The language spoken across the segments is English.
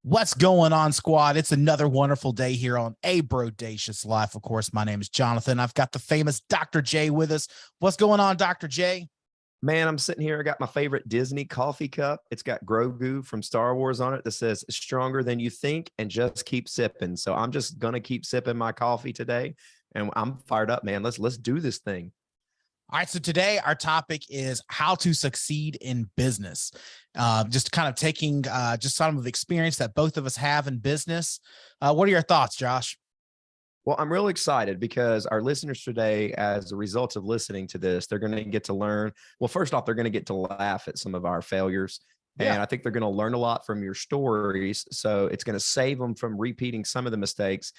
What's going on, squad? It's another wonderful day here on A Brodacious Life. Of course, my name is Jonathan. I've got the famous Dr. J with us. What's going on, Dr. J? Man, I'm sitting here. I got my favorite Disney coffee cup. It's got Grogu from Star Wars on it that says stronger than you think and just keep sipping. So I'm just going to keep sipping my coffee today. And I'm fired up, man. Let's do this thing. All right, so today our topic is how to succeed in business. Just kind of taking just some of the experience that both of us have in business. What are your thoughts, Josh? Well, I'm real excited because our listeners today, as a result of listening to this, they're going to get to learn. Well, first off, they're going to get to laugh at some of our failures. And I think they're going to learn a lot from your stories. So it's going to save them from repeating some of the mistakes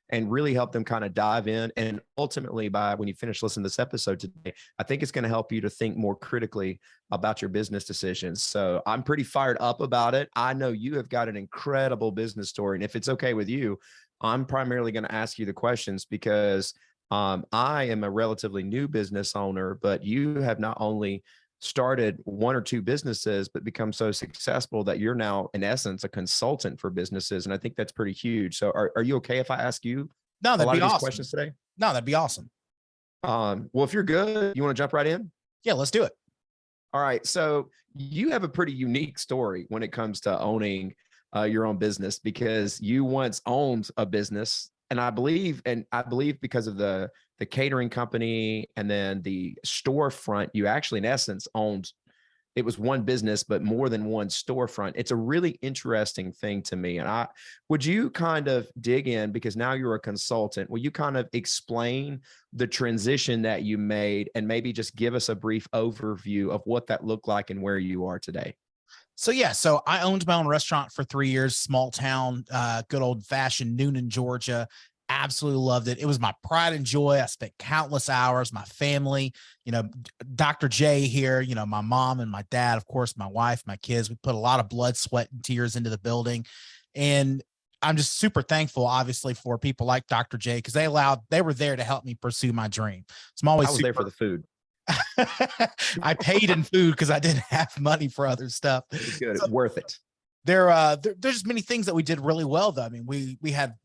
and really help them kind of dive in. And ultimately, when you finish listening to this episode today, I think it's going to help you to think more critically about your business decisions. So I'm pretty fired up about it. I know you have got an incredible business story. And if it's okay with you, I'm primarily going to ask you the questions because I am a relatively new business owner, but you have not only started one or two businesses, but become so successful that you're now, in essence, a consultant for businesses. And I think that's pretty huge. So are you okay if I ask you No, that'd a lot be of these awesome. questions today? No, that'd be awesome. Well, if you're good, you want to jump right in? Yeah, let's do it. All right. So you have a pretty unique story when it comes to owning your own business because you once owned a business. And I believe because of the catering company and then the storefront, you actually, in essence, owned, it was one business, but more than one storefront. It's a really interesting thing to me. And would you kind of dig in, because now you're a consultant, will you kind of explain the transition that you made and maybe just give us a brief overview of what that looked like and where you are today? So I owned my own restaurant for 3 years, small town, good old fashioned Noonan, Georgia. Absolutely loved it. It was my pride and joy. I spent countless hours, my family, Dr. J here, my mom and my dad, of course, my wife, my kids. We put a lot of blood, sweat, and tears into the building. And I'm just super thankful, obviously, for people like Dr. J, because they were there to help me pursue my dream. So I was there for the food. I paid in food because I didn't have money for other stuff. It was good. So, worth it. There's just many things that we did really well, though. I mean, we had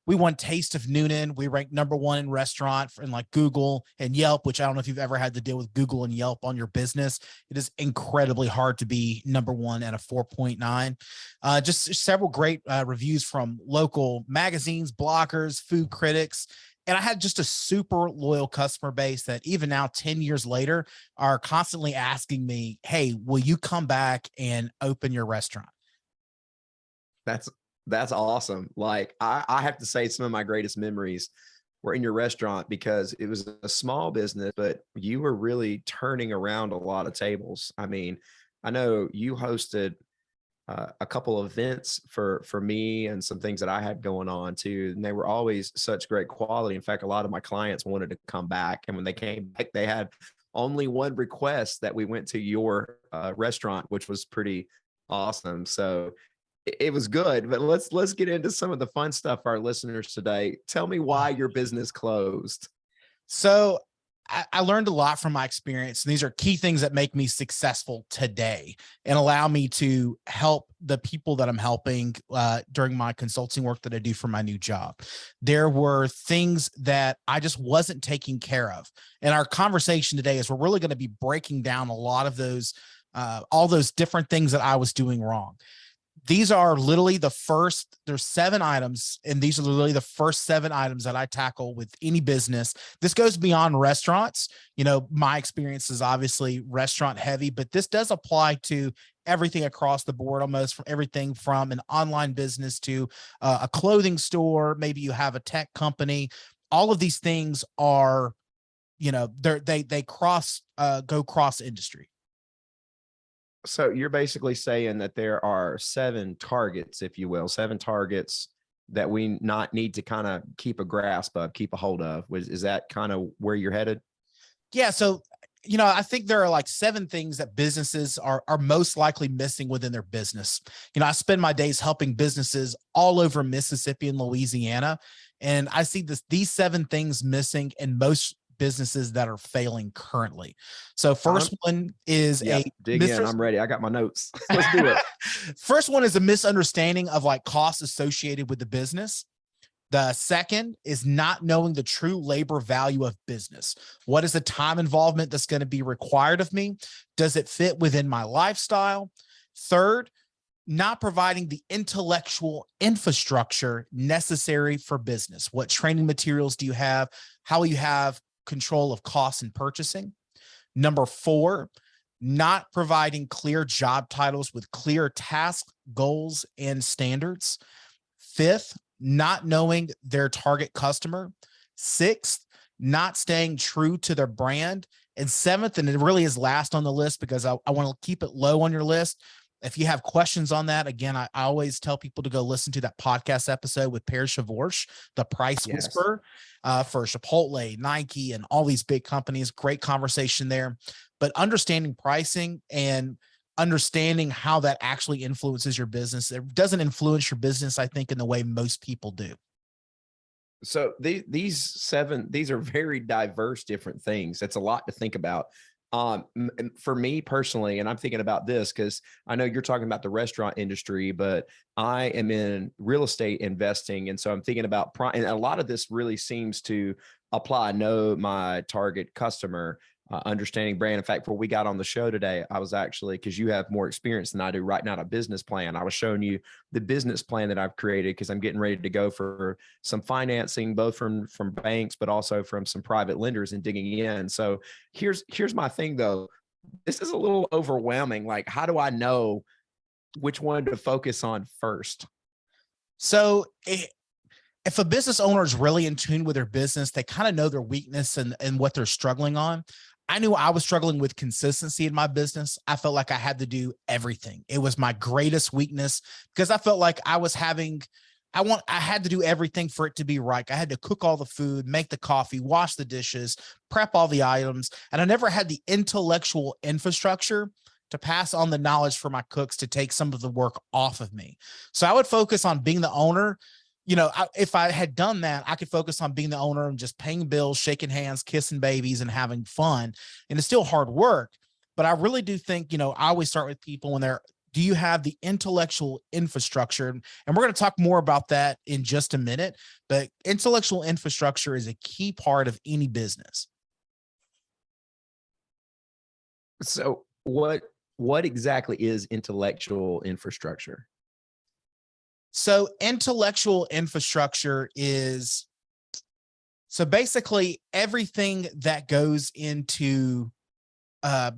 we won Taste of Noonan. We ranked #1 in restaurant in like Google and Yelp, which I don't know if you've ever had to deal with Google and Yelp on your business. It is incredibly hard to be #1 at a 4.9. Just several great reviews from local magazines, bloggers, food critics. And I had just a super loyal customer base that even now, 10 years later, are constantly asking me, hey, will you come back and open your restaurant? That's awesome. Like I have to say some of my greatest memories were in your restaurant because it was a small business, but you were really turning around a lot of tables. I mean, I know you hosted a couple of events for me and some things that I had going on too. And they were always such great quality. In fact, a lot of my clients wanted to come back. And when they came back, they had only one request that we went to your restaurant, which was pretty awesome. So it was good, but let's get into some of the fun stuff for our listeners today. Tell me why your business closed. So I learned a lot from my experience, and these are key things that make me successful today and allow me to help the people that I'm helping during my consulting work that I do for my new job. There were things that I just wasn't taking care of. And our conversation today is we're really going to be breaking down a lot of those, all those different things that I was doing wrong. These are literally there's 7 items, and these are literally the first 7 items that I tackle with any business. This goes beyond restaurants. My experience is obviously restaurant heavy, but this does apply to everything across the board, almost from everything from an online business to a clothing store. Maybe you have a tech company. All of these things are, they go cross industry. So you're basically saying that there are 7 targets, if you will, 7 targets that we not need to kind of keep a grasp of, keep a hold of. Is that kind of where you're headed? Yeah. So, I think there are like 7 things that businesses are most likely missing within their business. I spend my days helping businesses all over Mississippi and Louisiana, and I see these 7 things missing in most businesses that are failing currently. So I'm, first one is yeah, dig in. I'm ready. I got my notes. Let's do it. First one is a misunderstanding of like costs associated with the business. The second is not knowing the true labor value of business. What is the time involvement that's going to be required of me? Does it fit within my lifestyle? Third, not providing the intellectual infrastructure necessary for business. What training materials do you have? How will you have control of costs and purchasing? Number four, not providing clear job titles with clear tasks, goals, and standards. Fifth, not knowing their target customer. Sixth, not staying true to their brand. And seventh, and it really is last on the list because I want to keep it low on your list. If you have questions on that, again, I always tell people to go listen to that podcast episode with Per Shavorsh, the Price Whisperer, for Chipotle, Nike, and all these big companies. Great conversation there. But understanding pricing and understanding how that actually influences your business. It doesn't influence your business, I think, in the way most people do. So these are very diverse different things. That's a lot to think about. For me personally, and I'm thinking about this because I know you're talking about the restaurant industry, but I am in real estate investing. And so I'm thinking about, and a lot of this really seems to apply. I know my target customer, understanding brand. In fact, before we got on the show today, I was actually, because you have more experience than I do, writing out a business plan. I was showing you the business plan that I've created because I'm getting ready to go for some financing, both from banks, but also from some private lenders and digging in. So here's my thing though. This is a little overwhelming. Like, how do I know which one to focus on first? So if a business owner is really in tune with their business, they kind of know their weakness and what they're struggling on. I knew I was struggling with consistency in my business. I felt like I had to do everything. It was my greatest weakness because I felt like I had to do everything for it to be right. I had to cook all the food, make the coffee, wash the dishes, prep all the items. And I never had the intellectual infrastructure to pass on the knowledge for my cooks to take some of the work off of me. So I would focus on being the owner. If I had done that, I could focus on being the owner and just paying bills, shaking hands, kissing babies, and having fun. And it's still hard work. But I really do think, I always start with people when do you have the intellectual infrastructure? And we're going to talk more about that in just a minute. But intellectual infrastructure is a key part of any business. So what exactly is intellectual infrastructure? So intellectual infrastructure is basically everything that goes into the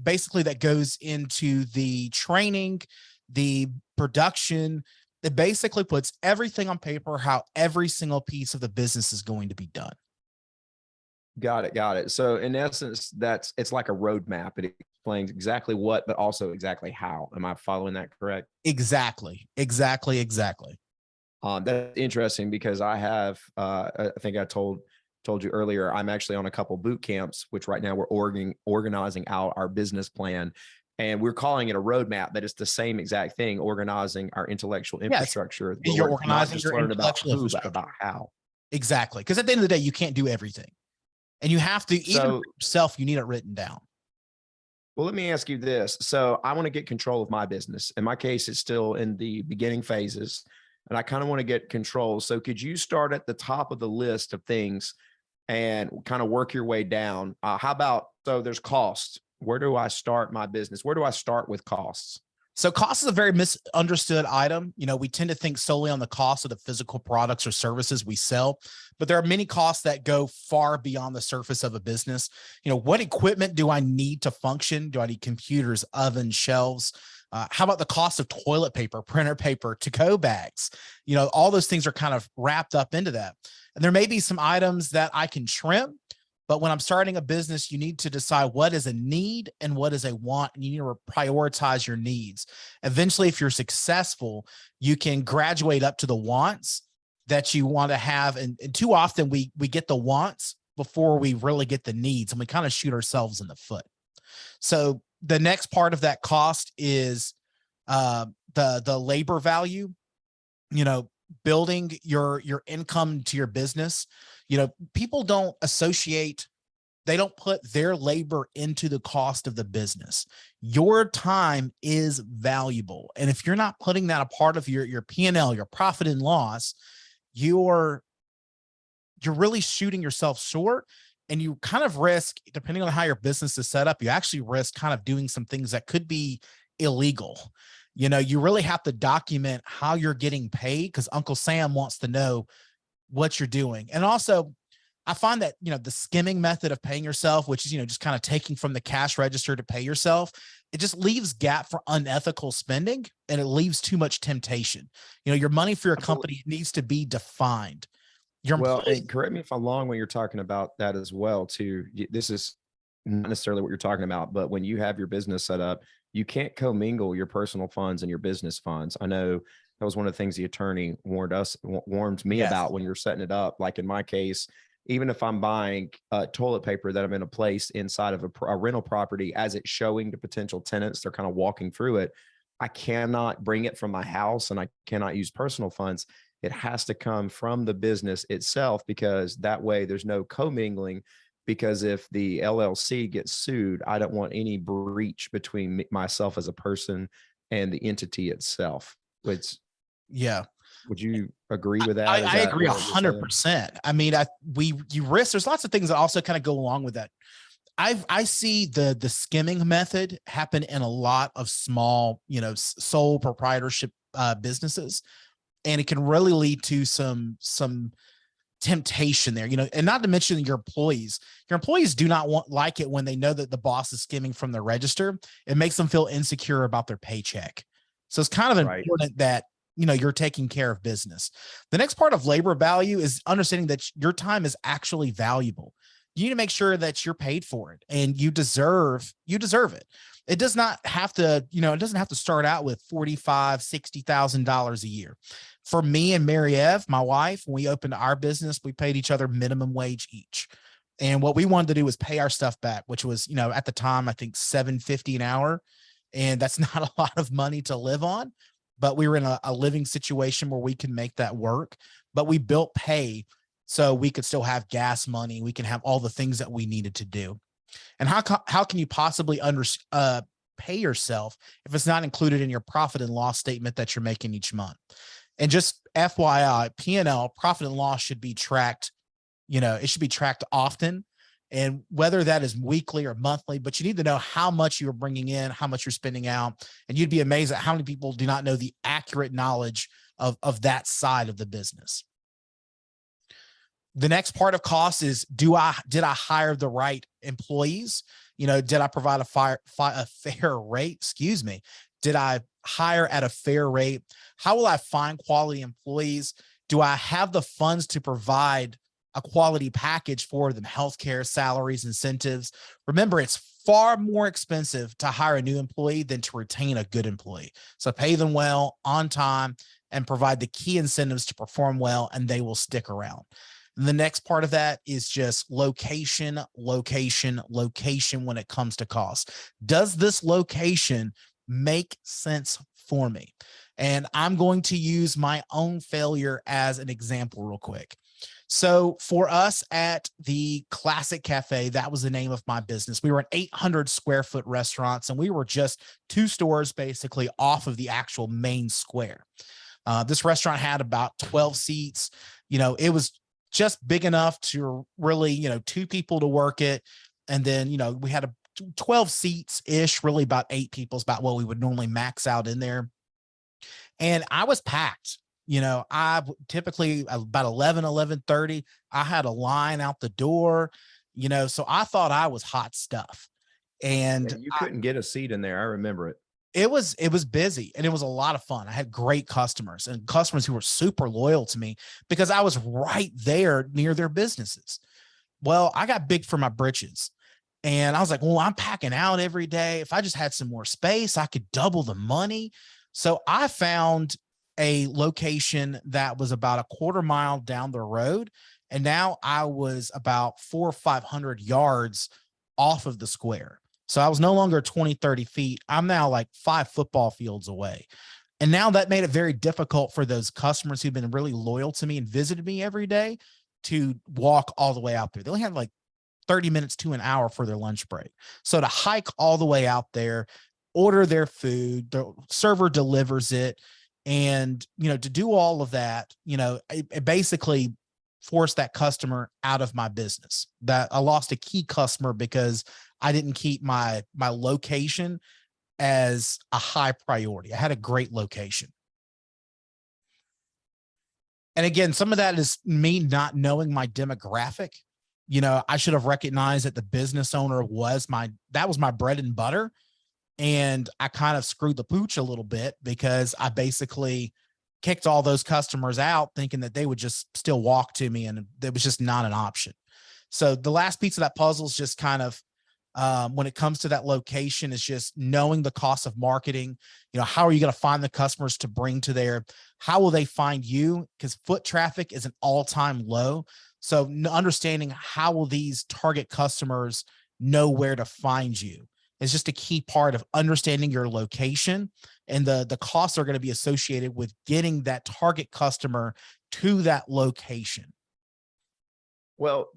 training, the production. It basically puts everything on paper, how every single piece of the business is going to be done. Got it. So in essence, it's like a roadmap. It explains exactly what, but also exactly how. Am I following that correct? Exactly. That's interesting because I have, I think I told you earlier, I'm actually on a couple boot camps, which right now we're organizing out our business plan, and we're calling it a roadmap, but it's the same exact thing, organizing our intellectual infrastructure. Yes. You're organizing your intellectual infrastructure. About how. Exactly. Because at the end of the day, you can't do everything. And you have to, even for yourself, you need it written down. Well, let me ask you this. So I want to get control of my business. In my case, it's still in the beginning phases, and I kind of want to get control. So could you start at the top of the list of things and kind of work your way down? So there's cost. Where do I start my business? Where do I start with costs? So cost is a very misunderstood item. We tend to think solely on the cost of the physical products or services we sell, but there are many costs that go far beyond the surface of a business. What equipment do I need to function? Do I need computers, ovens, shelves? How about the cost of toilet paper, printer paper, to-go bags? All those things are kind of wrapped up into that. And there may be some items that I can trim, but when I'm starting a business, you need to decide what is a need and what is a want, and you need to prioritize your needs. Eventually, if you're successful, you can graduate up to the wants that you want to have. And too often we get the wants before we really get the needs, and we kind of shoot ourselves in the foot. So the next part of that cost is the labor value, building your income to your business. People don't associate They don't put their labor into the cost of the business. Your time is valuable. And if you're not putting that a part of your P&L, your profit and loss, you're really shooting yourself short. And you kind of risk, depending on how your business is set up, you actually risk kind of doing some things that could be illegal. You really have to document how you're getting paid, because Uncle Sam wants to know what you're doing. And also, I find that, the skimming method of paying yourself, which is, just kind of taking from the cash register to pay yourself, it just leaves gap for unethical spending, and it leaves too much temptation. Your money for your company needs to be defined. Well, and correct me if I'm wrong when you're talking about that as well, too. This is not necessarily what you're talking about, but when you have your business set up, you can't commingle your personal funds and your business funds. I know that was one of the things the attorney warned me about when you're setting it up. Like in my case, even if I'm buying toilet paper that I'm going to place inside of a rental property as it's showing to potential tenants, they're kind of walking through it. I cannot bring it from my house, and I cannot use personal funds. It has to come from the business itself, because that way there's no commingling. Because if the LLC gets sued, I don't want any breach between myself as a person and the entity itself. Would you agree with that? I agree 100%. I mean, you risk. There's lots of things that also kind of go along with that. I see the skimming method happen in a lot of small, sole proprietorship businesses, and it can really lead to some temptation there, and not to mention your employees. Your employees do not like it when they know that the boss is skimming from the register. It makes them feel insecure about their paycheck. So it's kind of important that, you're taking care of business. The next part of labor value is understanding that your time is actually valuable. You need to make sure that you're paid for it, and you deserve it. It does not have to, it doesn't have to start out with $45,000, $60,000 a year. For me and Mary Ev, my wife, when we opened our business, we paid each other minimum wage each. And what we wanted to do was pay our stuff back, which was, at the time, I think $7.50 an hour. And that's not a lot of money to live on, but we were in a living situation where we can make that work. But we built pay so we could still have gas money. We can have all the things that we needed to do. And how can you possibly pay yourself if it's not included in your profit and loss statement that you're making each month? And just FYI, P&L, profit and loss, should be tracked. It should be tracked often, and whether that is weekly or monthly, but you need to know how much you're bringing in, how much you're spending out. And you'd be amazed at how many people do not know the accurate knowledge of that side of the business. The next part of cost is, did I hire the right employees? Did I provide a fair rate? Excuse me. Did I hire at a fair rate? How will I find quality employees? Do I have the funds to provide a quality package for them? Healthcare, salaries, incentives. Remember, it's far more expensive to hire a new employee than to retain a good employee. So pay them well, on time, and provide the key incentives to perform well, and they will stick around. The next part of that is just location when it comes to cost. Does this location make sense for me? And I'm going to use my own failure as an example real quick. So for us at the Classic Cafe, that was the name of my business. We were an 800 square foot restaurants, and we were just 2 stores basically off of the actual main square. This restaurant had about 12 seats. It was just big enough to really, 2 people to work it. And then, we had 12 seats ish, really about 8 people is about what we would normally max out in there. And I was packed. I typically about 11:30, I had a line out the door, so I thought I was hot stuff. And you couldn't get a seat in there. I remember it. It was busy, and it was a lot of fun. I had great customers, and customers who were super loyal to me because I was right there near their businesses. Well, I got big for my britches, and I was like, well, I'm packing out every day. If I just had some more space, I could double the money. So I found a location that was about a quarter mile down the road. And now I was about 400 or 500 yards off of the square. So I was no longer 20, 30 feet. I'm now like 5 football fields away. And now that made it very difficult for those customers who've been really loyal to me and visited me every day to walk all the way out there. They only had like 30 minutes to an hour for their lunch break. So to hike all the way out there, order their food, the server delivers it. And, to do all of that, it basically forced that customer out of my business. That I lost a key customer because I didn't keep my location as a high priority. I had a great location. And again, some of that is me not knowing my demographic. I should have recognized that the business owner was my bread and butter. And I kind of screwed the pooch a little bit because I basically kicked all those customers out thinking that they would just still walk to me, and it was just not an option. So the last piece of that puzzle is just kind of, when it comes to that location, is just knowing the cost of marketing. How are you going to find the customers to bring to there? How will they find you? Because foot traffic is an all-time low. So understanding how will these target customers know where to find you is just a key part of understanding your location, and the costs are going to be associated with getting that target customer to that location. Well,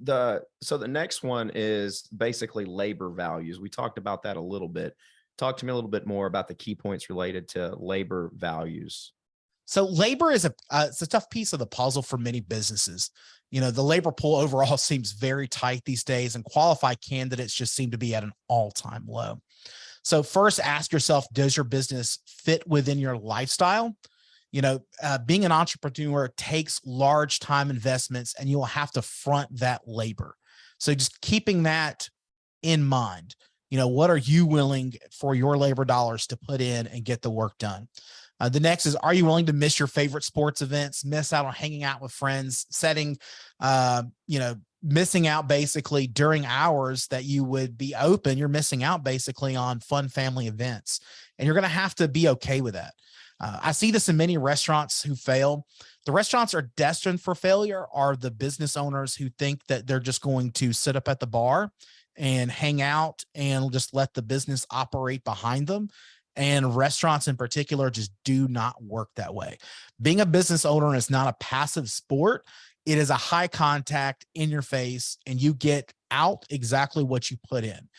so the next one is basically labor values. We talked about that a little bit. Talk to me a little bit more about the key points related to labor values. So labor is it's a tough piece of the puzzle for many businesses. The labor pool overall seems very tight these days, and qualified candidates just seem to be at an all-time low. So first, ask yourself, does your business fit within your lifestyle? Being an entrepreneur takes large time investments, and you will have to front that labor. So just keeping that in mind, what are you willing for your labor dollars to put in and get the work done? The next is, are you willing to miss your favorite sports events, miss out on hanging out with friends, missing out basically during hours that you would be open? You're missing out basically on fun family events, and you're going to have to be okay with that. I see this in many restaurants who fail. The restaurants are destined for failure are the business owners who think that they're just going to sit up at the bar and hang out and just let the business operate behind them. And restaurants in particular just do not work that way. Being a business owner is not a passive sport. It is a high contact, in your face, and you get out exactly what you put in.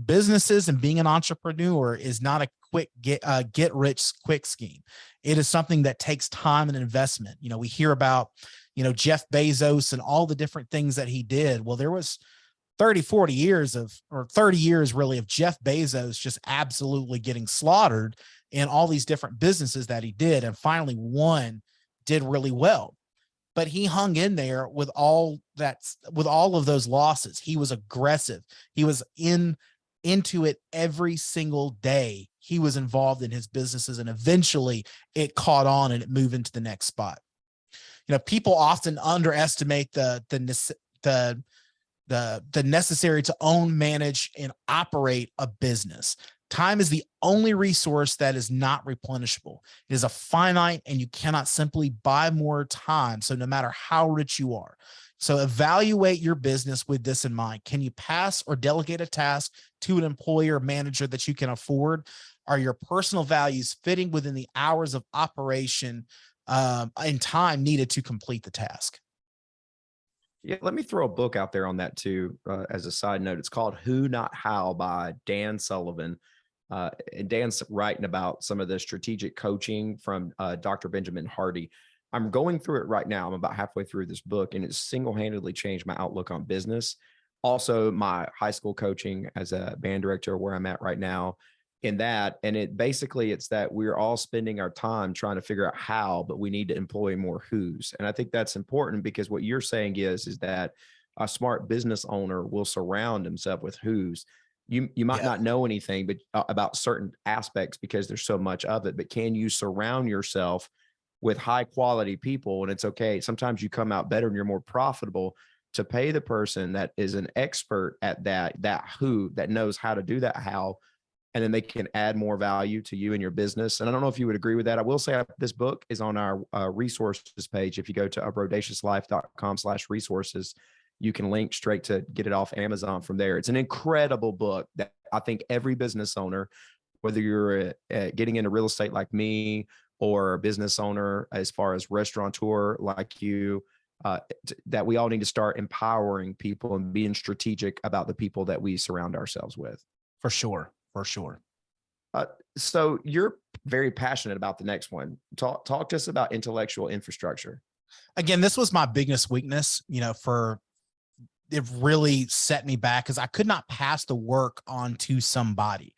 Businesses and being an entrepreneur is not a quick get rich quick scheme. It is something that takes time and investment. We hear about, Jeff Bezos and all the different things that he did. Well, there was 30 years really of Jeff Bezos just absolutely getting slaughtered in all these different businesses that he did. And finally one did really well, but he hung in there with all of those losses. He was aggressive. He was into it every single day. He was involved in his businesses, and eventually it caught on and it moved into the next spot. People often underestimate the necessary to own, manage, and operate a business. Time is the only resource that is not replenishable. It is a finite, and you cannot simply buy more time. So no matter how rich you are. So evaluate your business with this in mind. Can you pass or delegate a task to an employee or manager that you can afford? Are your personal values fitting within the hours of operation and time needed to complete the task? Yeah, let me throw a book out there on that too, as a side note. It's called Who Not How by Dan Sullivan. And Dan's writing about some of the strategic coaching from Dr. Benjamin Hardy. I'm going through it right now. I'm about halfway through this book, and it's single-handedly changed my outlook on business. Also, my high school coaching as a band director, where I'm at right now in that. And it's that we're all spending our time trying to figure out how, but we need to employ more who's. And I think that's important, because what you're saying is that a smart business owner will surround himself with who's. You might not know anything but about certain aspects because there's so much of it, but can you surround yourself with high quality people? And it's okay. Sometimes you come out better and you're more profitable to pay the person that is an expert at that who, that knows how to do that how, and then they can add more value to you and your business. And I don't know if you would agree with that. I will say this book is on our resources page. If you go to brodaciously.com/resources, you can link straight to get it off Amazon from there. It's an incredible book that I think every business owner, whether you're getting into real estate like me, or a business owner as far as restaurateur like you, that we all need to start empowering people and being strategic about the people that we surround ourselves with. For sure. For sure. Uh, so you're very passionate about the next one. Talk to us about intellectual infrastructure. Again, this was my biggest weakness, for it really set me back because I could not pass the work on to somebody.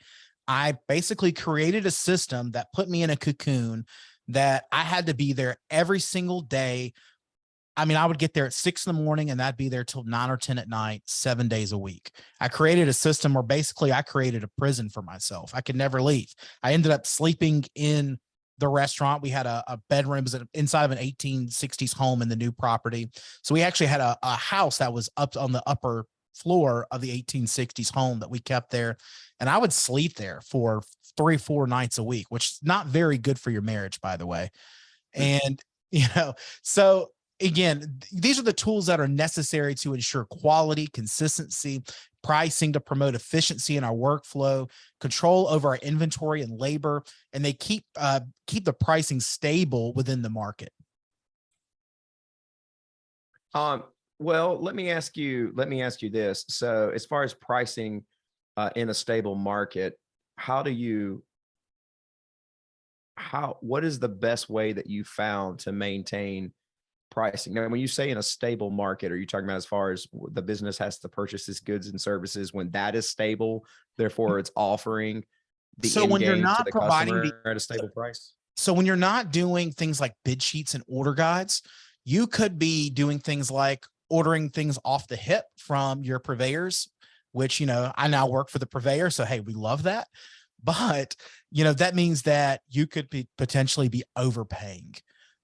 I basically created a system that put me in a cocoon that I had to be there every single day. I mean, I would get there at 6 in the morning and I'd be there till 9 or 10 at night, 7 days a week. I created a system where basically I created a prison for myself. I could never leave. I ended up sleeping in the restaurant. We had a bedroom, it was inside of an 1860s home in the new property. So we actually had a house that was up on the upper floor of the 1860s home that we kept there. And I would sleep there for 3-4 nights a week, which is not very good for your marriage, by the way. And, so again, these are the tools that are necessary to ensure quality, consistency, pricing to promote efficiency in our workflow, control over our inventory and labor, and they keep the pricing stable within the market. Well, let me ask you this. So as far as pricing in a stable market, what is the best way that you found to maintain pricing? Now, when you say in a stable market, are you talking about as far as the business has to purchase its goods and services when that is stable, therefore it's offering the end game to the customer at a stable price? So when you're not doing things like bid sheets and order guides, you could be doing things like ordering things off the hip from your purveyors, which, I now work for the purveyor. So, hey, we love that. But, that means that you could potentially be overpaying.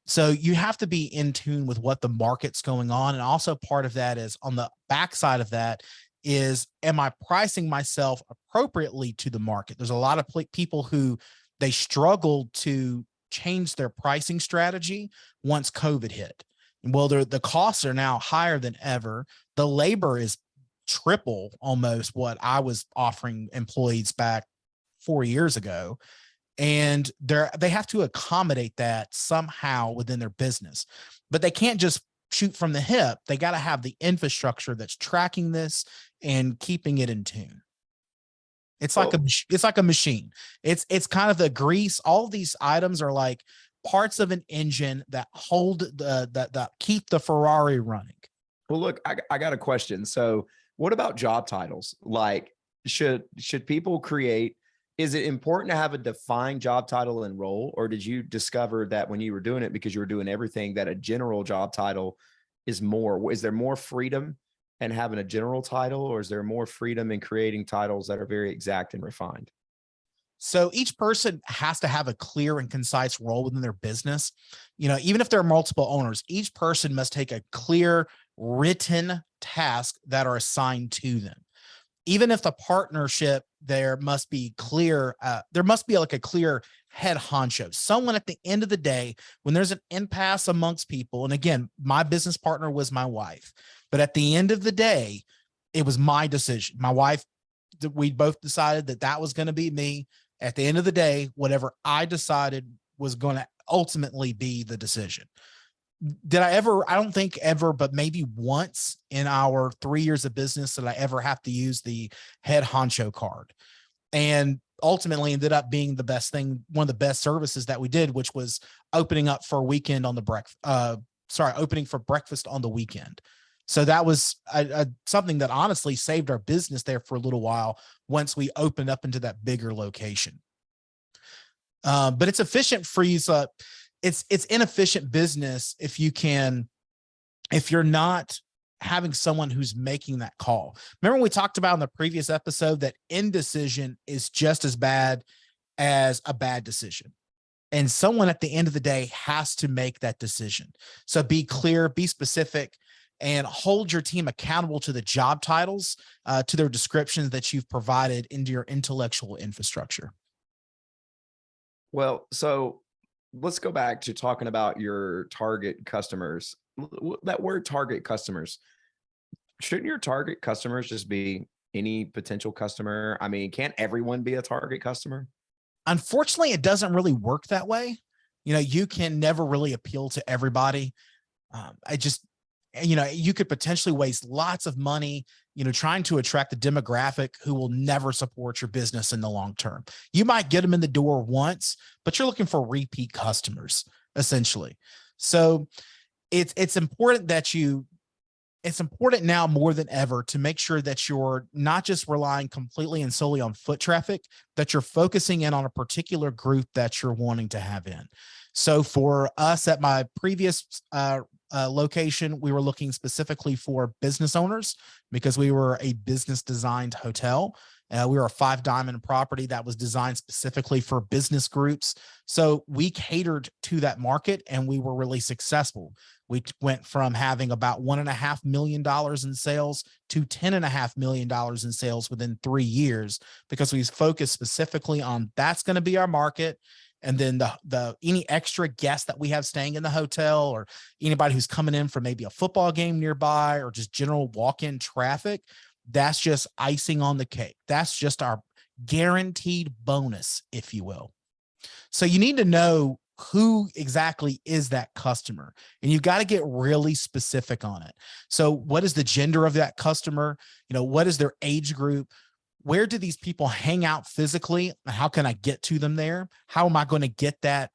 So you have to be in tune with what the market's going on. And also part of that is on the backside of that is, am I pricing myself appropriately to the market? There's a lot of people who they struggled to change their pricing strategy once COVID hit. Well, the costs are now higher than ever. The labor is triple almost what I was offering employees back 4 years ago. And they have to accommodate that somehow within their business, but they can't just shoot from the hip. They got to have the infrastructure that's tracking this and keeping it in tune. It's like a machine. It's kind of the grease. All of these items are like parts of an engine that hold that keep the Ferrari running. Well, look, I got a question. So what about job titles? Like, should people create, is it important to have a defined job title and role, or did you discover that when you were doing it, because you were doing everything, that a general job title is more? Is there more freedom in having a general title, or is there more freedom in creating titles that are very exact and refined? So each person has to have a clear and concise role within their business. Even if there are multiple owners, each person must take a clear written task that are assigned to them. Even if the partnership, there must be clear, there must be like a clear head honcho, someone at the end of the day, when there's an impasse amongst people. And again, my business partner was my wife, but at the end of the day, it was my decision. My wife, we both decided that was going to be me. At the end of the day, whatever I decided was going to ultimately be the decision. I don't think ever, but maybe once in our 3 years of business did I ever have to use the head honcho card, and ultimately ended up being the best thing, one of the best services that we did, which was opening up for weekend on the opening for breakfast on the weekend. So that was something that honestly saved our business there for a little while once we opened up into that bigger location. But it's efficient for you. So it's inefficient business if you're not having someone who's making that call. Remember we talked about in the previous episode that indecision is just as bad as a bad decision. And someone at the end of the day has to make that decision. So be clear, be specific, and hold your team accountable to the job titles, to their descriptions that you've provided into your intellectual infrastructure. Well, so let's go back to talking about your target customers. That word target customers, shouldn't your target customers just be any potential customer? I mean, can't everyone be a target customer? Unfortunately, it doesn't really work that way. You can never really appeal to everybody. And, you know, you could potentially waste lots of money, you know, trying to attract a demographic who will never support your business in the long term. You might get them in the door once, but you're looking for repeat customers, essentially. So it's important that it's important now more than ever to make sure that you're not just relying completely and solely on foot traffic, that you're focusing in on a particular group that you're wanting to have in. So for us at my previous location, we were looking specifically for business owners because we were a business designed hotel. We were a 5-diamond property that was designed specifically for business groups. So we catered to that market and we were really successful. We went from having about $1.5 million in sales to $10.5 million in sales within 3 years because we focused specifically on that's going to be our market. And then the any extra guests that we have staying in the hotel or anybody who's coming in from maybe a football game nearby or just general walk-in traffic, that's just icing on the cake. That's just our guaranteed bonus, if you will. So you need to know who exactly is that customer, and you've got to get really specific on it. So what is the gender of that customer? You know, what is their age group? Where do these people hang out physically? How can I get to them there? How am I going to get that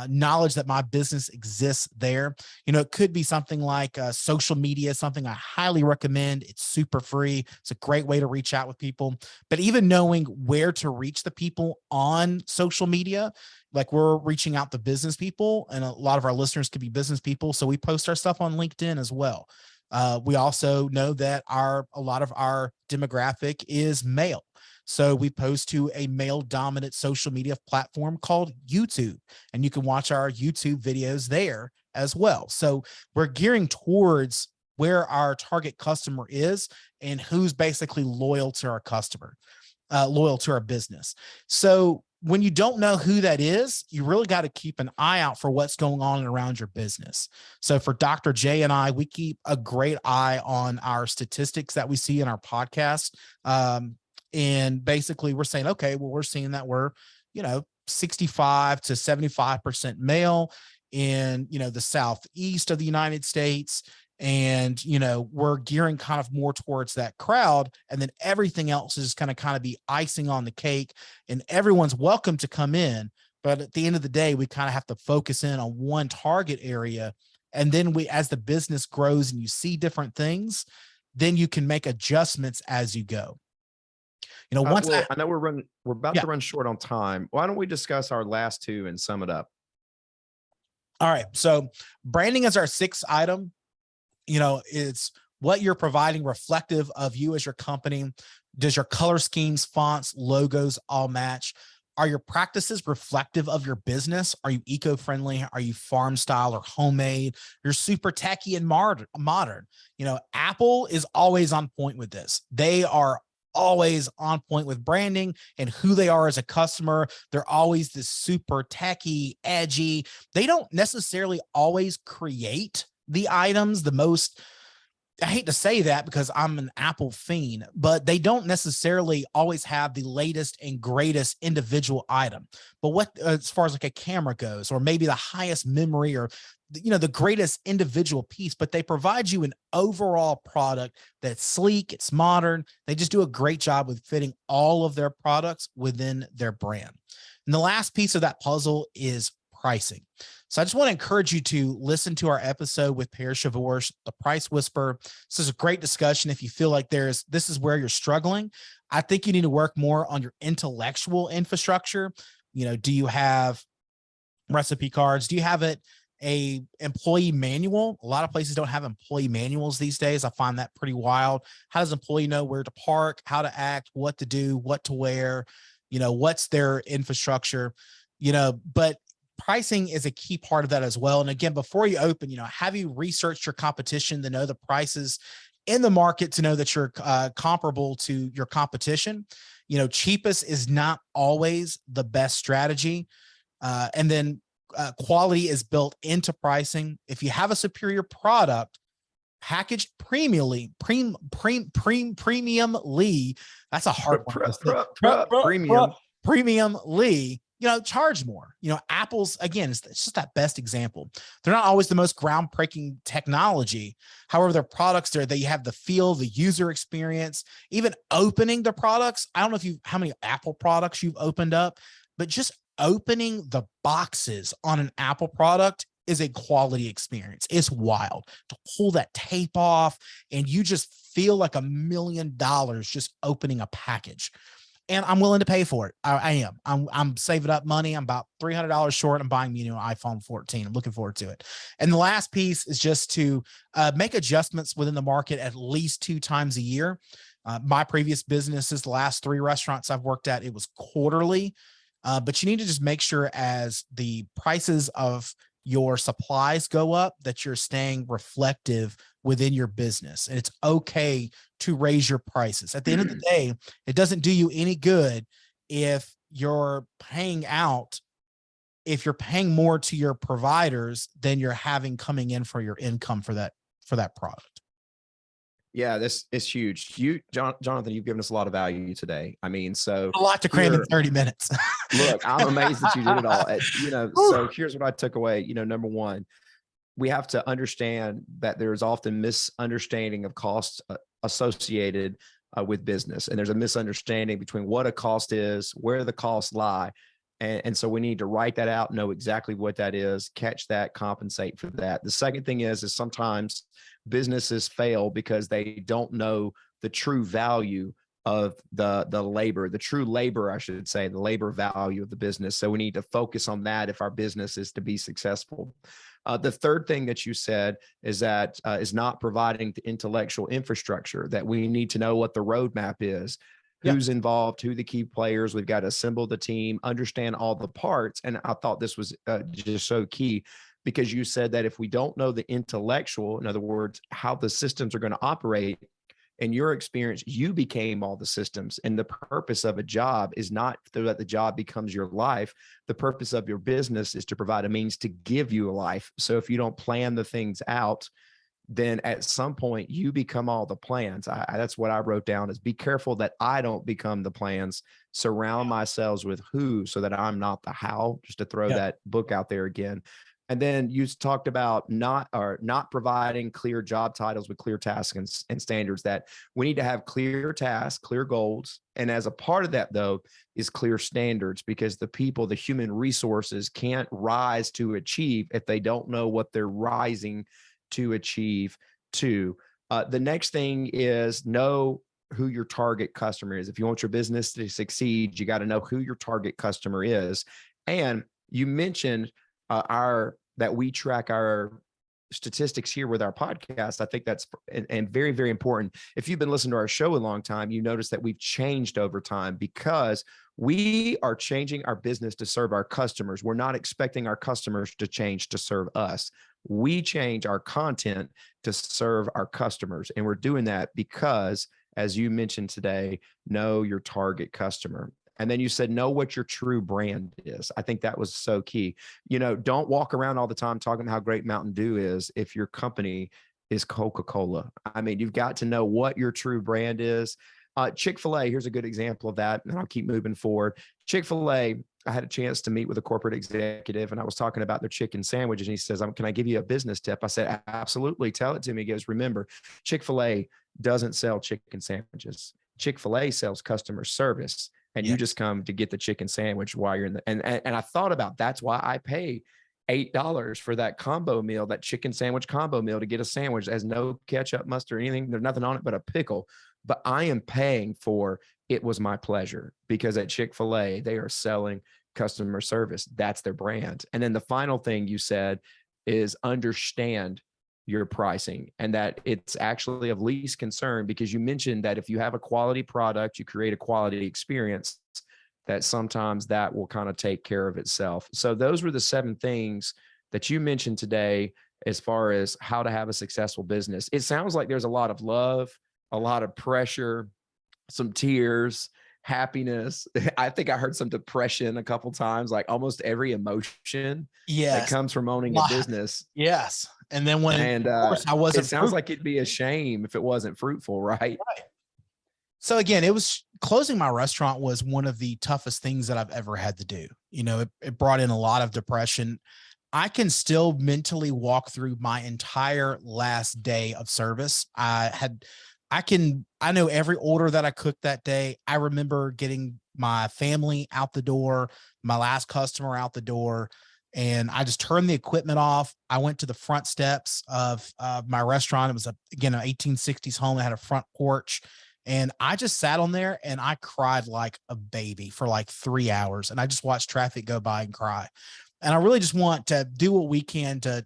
knowledge that my business exists there? You know, it could be something like social media, something I highly recommend. It's super free. It's a great way to reach out with people. But even knowing where to reach the people on social media, like we're reaching out to business people, and a lot of our listeners could be business people. So we post our stuff on LinkedIn as well. We also know that a lot of our demographic is male. So we post to a male dominant social media platform called YouTube, and you can watch our YouTube videos there as well. So we're gearing towards where our target customer is and who's basically loyal to our customer, loyal to our business. So when you don't know who that is, you really got to keep an eye out for what's going on around your business. So for Dr. J and I, we keep a great eye on our statistics that we see in our podcast. And basically we're saying, okay, well, we're seeing that we're, 65 to 75% male in, the Southeast of the United States. And, we're gearing kind of more towards that crowd. And then everything else is going to kind of be icing on the cake, and everyone's welcome to come in. But at the end of the day, we kind of have to focus in on one target area. And then as the business grows and you see different things, then you can make adjustments as you go. I know we're about to run short on time. Why don't we discuss our last two and sum it up? All right. So branding is our 6th item. It's what you're providing reflective of you as your company. Does your color schemes, fonts, logos all match? Are your practices reflective of your business? Are you eco-friendly? Are you farm style or homemade? You're super techy and modern. Apple is always on point with this. They are always on point with branding and who they are as a customer. They're always this super techy, edgy. They don't necessarily always create the items the most. I hate to say that because I'm an Apple fiend, but they don't necessarily always have the latest and greatest individual item. But as far as like a camera goes, or maybe the highest memory, or the greatest individual piece, but they provide you an overall product that's sleek, it's modern. They just do a great job with fitting all of their products within their brand. And the last piece of that puzzle is pricing. So I just want to encourage you to listen to our episode with Per Shavorsh, The Price Whisperer. This is a great discussion. If you feel like this is where you're struggling, I think you need to work more on your intellectual infrastructure. Do you have recipe cards? Do you have a employee manual? A lot of places don't have employee manuals these days. I find that pretty wild. How does an employee know where to park, how to act, what to do, what to wear? What's their infrastructure? But pricing is a key part of that as well. And again, before you open, have you researched your competition to know the prices in the market, to know that you're comparable to your competition? Cheapest is not always the best strategy. And then quality is built into pricing. If you have a superior product packaged premiumly, that's a hard one. Premium. Premiumly, charge more. Apple's, again, it's just that best example. They're not always the most groundbreaking technology. However, their products they have the feel, the user experience, even opening the products. I don't know how many Apple products you've opened up, but just opening the boxes on an Apple product is a quality experience. It's wild to pull that tape off and you just feel like $1 million just opening a package. And I'm willing to pay for it. I am. I'm saving up money. I'm about $300 short. I'm buying me a new iPhone 14. I'm looking forward to it. And the last piece is just to make adjustments within the market at least 2 times a year. My previous businesses, the last 3 restaurants I've worked at, it was quarterly. But you need to just make sure as the prices of your supplies go up, that you're staying reflective within your business. And it's okay to raise your prices. At the end of the day, it doesn't do you any good if you're paying more to your providers than you're having coming in for your income for that product. Yeah, this is huge. Jonathan, you've given us a lot of value today. I mean, so a lot to cram in 30 minutes. Look, I'm amazed that you did it all. So here's what I took away. Number one, we have to understand that there's often misunderstanding of costs associated with business. And there's a misunderstanding between what a cost is, where the costs lie. And so we need to write that out, know exactly what that is, catch that, compensate for that. The second thing is sometimes businesses fail because they don't know the true value of the labor, I should say, the labor value of the business. So we need to focus on that if our business is to be successful. The third thing that you said is that is not providing the intellectual infrastructure, that we need to know what the roadmap is, who's involved, who the key players. We've got to assemble the team, understand all the parts. And I thought this was just so key, because you said that if we don't know the intellectual, in other words, how the systems are going to operate, in your experience, you became all the systems. And the purpose of a job is not that the job becomes your life. The purpose of your business is to provide a means to give you a life. So if you don't plan the things out, then at some point you become all the plans. That's what I wrote down, is be careful that I don't become the plans. Surround myself with who, so that I'm not the how, just to throw that book out there again. And then you talked about not providing clear job titles with clear tasks and standards, that we need to have clear tasks, clear goals. And as a part of that, though, is clear standards, because the people, the human resources, can't rise to achieve if they don't know what they're rising to achieve to. The next thing is know who your target customer is. If you want your business to succeed, you got to know who your target customer is. And you mentioned that we track our statistics here with our podcast. I think that's and very, very important. If you've been listening to our show a long time, you notice that we've changed over time, because we are changing our business to serve our customers. We're not expecting our customers to change to serve us. We change our content to serve our customers. And we're doing that because, as you mentioned today, know your target customer. And then you said, know what your true brand is. I think that was so key. Don't walk around all the time talking about how great Mountain Dew is if your company is Coca-Cola. I mean, you've got to know what your true brand is. Chick-fil-A, here's a good example of that, and I'll keep moving forward. Chick-fil-A, I had a chance to meet with a corporate executive, and I was talking about their chicken sandwiches, and he says, can I give you a business tip? I said, absolutely, tell it to me. He goes, remember, Chick-fil-A doesn't sell chicken sandwiches. Chick-fil-A sells customer service. And you just come to get the chicken sandwich while you're in the, and I thought about, that's why I pay $8 for that combo meal, that chicken sandwich combo meal, to get a sandwich that has no ketchup, mustard, anything. There's nothing on it but a pickle. But I am paying for, it was my pleasure, because at Chick-fil-A, they are selling customer service. That's their brand. And then the final thing you said is understand your pricing, and that it's actually of least concern, because you mentioned that if you have a quality product, you create a quality experience, that sometimes that will kind of take care of itself. So those were the 7 things that you mentioned today as far as how to have a successful business. It sounds like there's a lot of love, a lot of pressure, some tears, happiness. I think I heard some depression a couple times, like almost every emotion that comes from owning a business. Yes. And then when, of course, I wasn't, it sounds like it'd be a shame if it wasn't fruitful, right? So again, it was closing my restaurant was one of the toughest things that I've ever had to do. It brought in a lot of depression. I can still mentally walk through my entire last day of service. I know every order that I cooked that day. I remember getting my family out the door, my last customer out the door, and I just turned the equipment off. I went to the front steps of my restaurant. It was again, an 1860s home that had a front porch. And I just sat on there and I cried like a baby for like 3 hours. And I just watched traffic go by and cry. And I really just want to do what we can to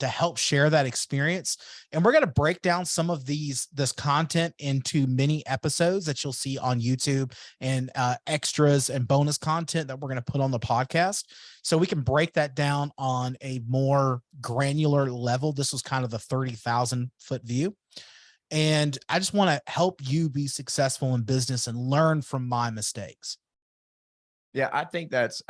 help share that experience. And we're going to break down some of this content into mini episodes that you'll see on YouTube, and extras and bonus content that we're going to put on the podcast. So we can break that down on a more granular level. This was kind of the 30,000 foot view. And I just want to help you be successful in business and learn from my mistakes. Yeah, I think that's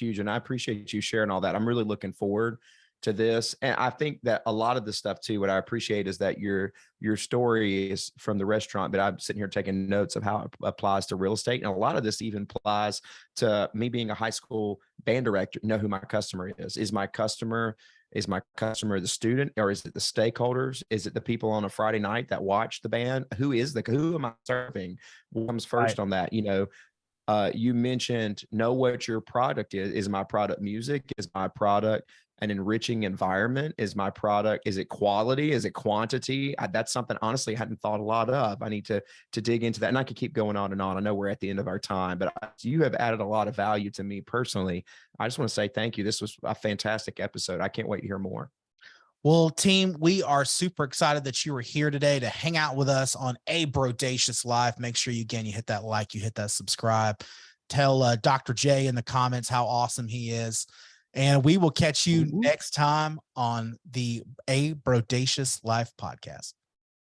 huge, and I appreciate you sharing all that. I'm really looking forward to this, and I think that a lot of the stuff too. What I appreciate is that your story is from the restaurant, but I'm sitting here taking notes of how it applies to real estate, and a lot of this even applies to me being a high school band director. Know who my customer is. Is my customer the student, or is it the stakeholders? Is it the people on a Friday night that watch the band? Who am I serving? What comes first Right. on that? You mentioned know what your product is. Is my product music? Is my product an enriching environment? Is my product, is it quality? Is it quantity? That's something honestly I hadn't thought a lot of. I need to dig into that. And I could keep going on and on. I know we're at the end of our time, but you have added a lot of value to me personally. I just want to say thank you. This was a fantastic episode. I can't wait to hear more. Well, team, we are super excited that you were here today to hang out with us on a Brodacious Live. Make sure you hit that like, you hit that subscribe. Tell Dr. J in the comments how awesome he is. And we will catch you next time on the A Brodacious Live podcast.